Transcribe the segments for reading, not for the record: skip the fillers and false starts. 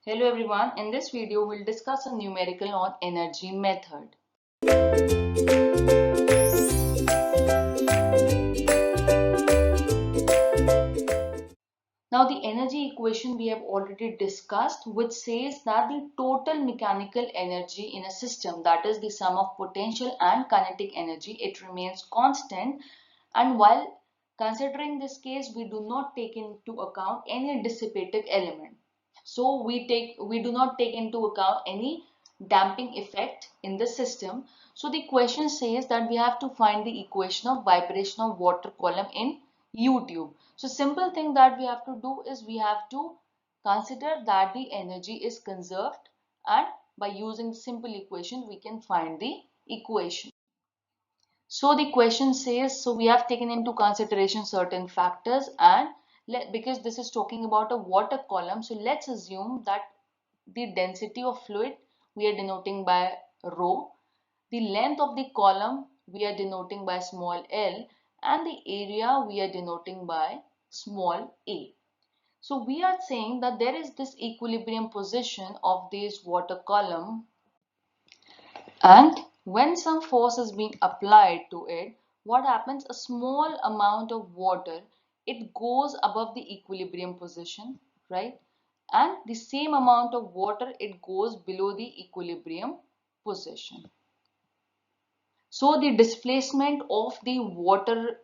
Hello everyone, in this video we'll discuss a numerical on energy method. Now the energy equation we have already discussed, which says that the total mechanical energy in a system, that is the sum of potential and kinetic energy, it remains constant, and while considering this case we do not take into account any dissipative element. So we do not take into account any damping effect in the system. So the question says that we have to find the equation of vibration of water column in U tube. So simple thing that we have to do is we have to consider that the energy is conserved, and by using simple equation we can find the equation. So the question says, so we have taken into consideration certain factors, and because this is talking about a water column, so let's assume that the density of fluid we are denoting by rho, the length of the column we are denoting by small l, and the area we are denoting by small a. So we are saying that there is this equilibrium position of this water column, and when some force is being applied to it, what happens? A small amount of water, it goes above the equilibrium position, right? And the same amount of water, it goes below the equilibrium position. So the displacement of the water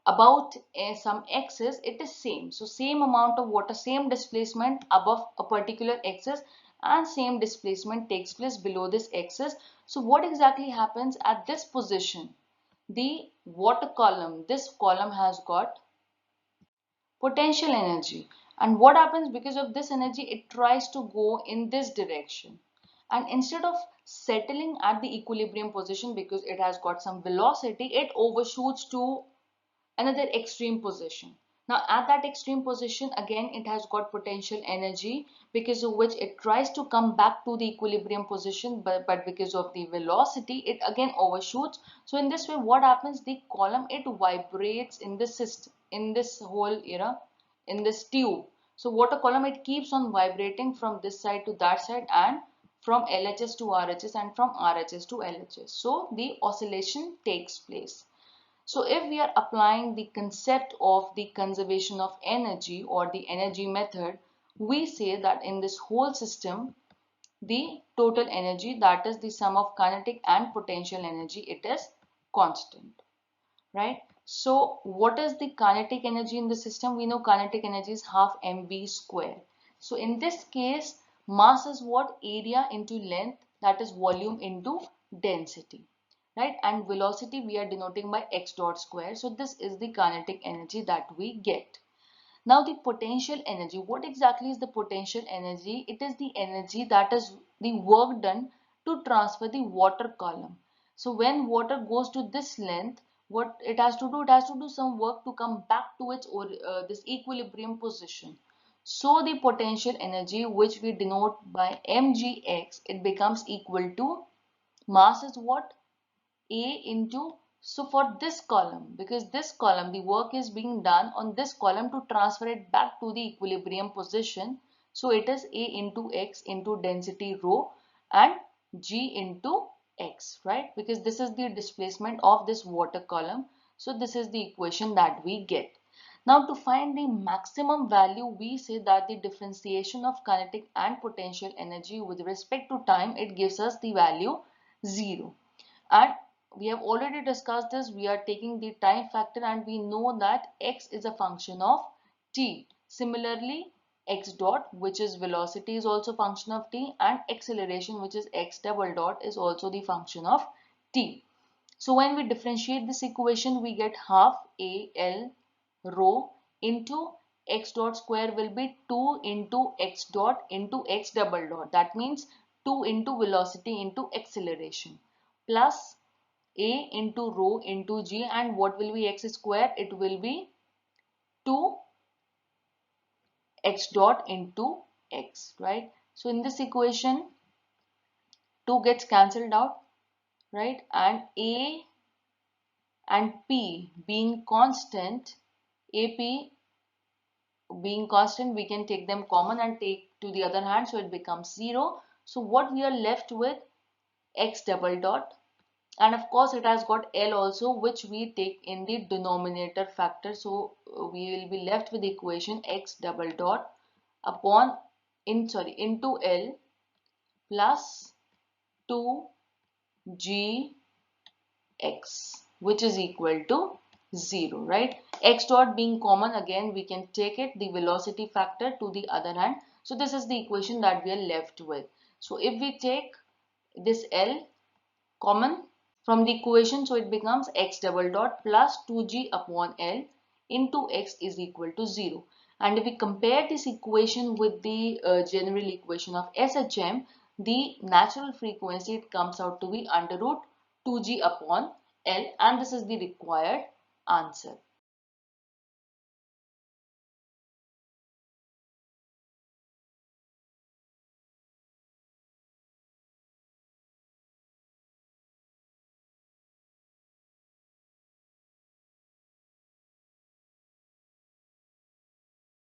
about some axis, it is same. So same amount of water, same displacement above a particular axis, and same displacement takes place below this axis. So what exactly happens at this position? The water column, this column has got potential energy, and what happens because of this energy? It tries to go in this direction, and instead of settling at the equilibrium position, because it has got some velocity, it overshoots to another extreme position. Now at that extreme position, again it has got potential energy, because of which it tries to come back to the equilibrium position, but because of the velocity it again overshoots. So in this way what happens? The column, it vibrates in this system, in this whole in this tube. So water column, it keeps on vibrating from this side to that side, and from LHS to RHS, and from RHS to LHS. So the oscillation takes place. So if we are applying the concept of the conservation of energy or the energy method, we say that in this whole system, the total energy, that is the sum of kinetic and potential energy, it is constant, right? So what is the kinetic energy in the system? We know kinetic energy is half mv square. So in this case, mass is what? Area into length, that is volume into density, right? And velocity we are denoting by x dot square. So this is the kinetic energy that we get. Now the potential energy, what exactly is the potential energy? It is the energy, that is the work done to transfer the water column. So when water goes to this length, what it has to do? It has to do some work to come back to its this equilibrium position. So the potential energy, which we denote by mgx, it becomes equal to mass is what? A into, so for this column, because this column, the work is being done on this column to transfer it back to the equilibrium position. So it is A into x into density rho, and G into x, right? Because this is the displacement of this water column. So this is the equation that we get. Now to find the maximum value, we say that the differentiation of kinetic and potential energy with respect to time, it gives us the value 0. And we have already discussed this. We are taking the time factor, and we know that x is a function of t. Similarly, x dot, which is velocity, is also function of t, and acceleration, which is x double dot, is also the function of t. So when we differentiate this equation, we get half a l rho into x dot square will be 2 into x dot into x double dot. That means 2 into velocity into acceleration, plus a into rho into g, and what will be x square? It will be 2 x dot into x, right? So in this equation 2 gets cancelled out, right? And a and p being constant, ap being constant, we can take them common and take to the other hand, so it becomes 0. So what we are left with, x double dot, and of course it has got L also, which we take in the denominator factor. So we will be left with the equation x double dot upon into L plus 2gx, which is equal to 0, right? X dot being common, again we can take it the velocity factor to the other hand. So this is the equation that we are left with. So if we take this L common from the equation, so it becomes x double dot plus 2g upon L into x is equal to 0. And if we compare this equation with the general equation of SHM, the natural frequency, it comes out to be under root 2g upon L, and this is the required answer.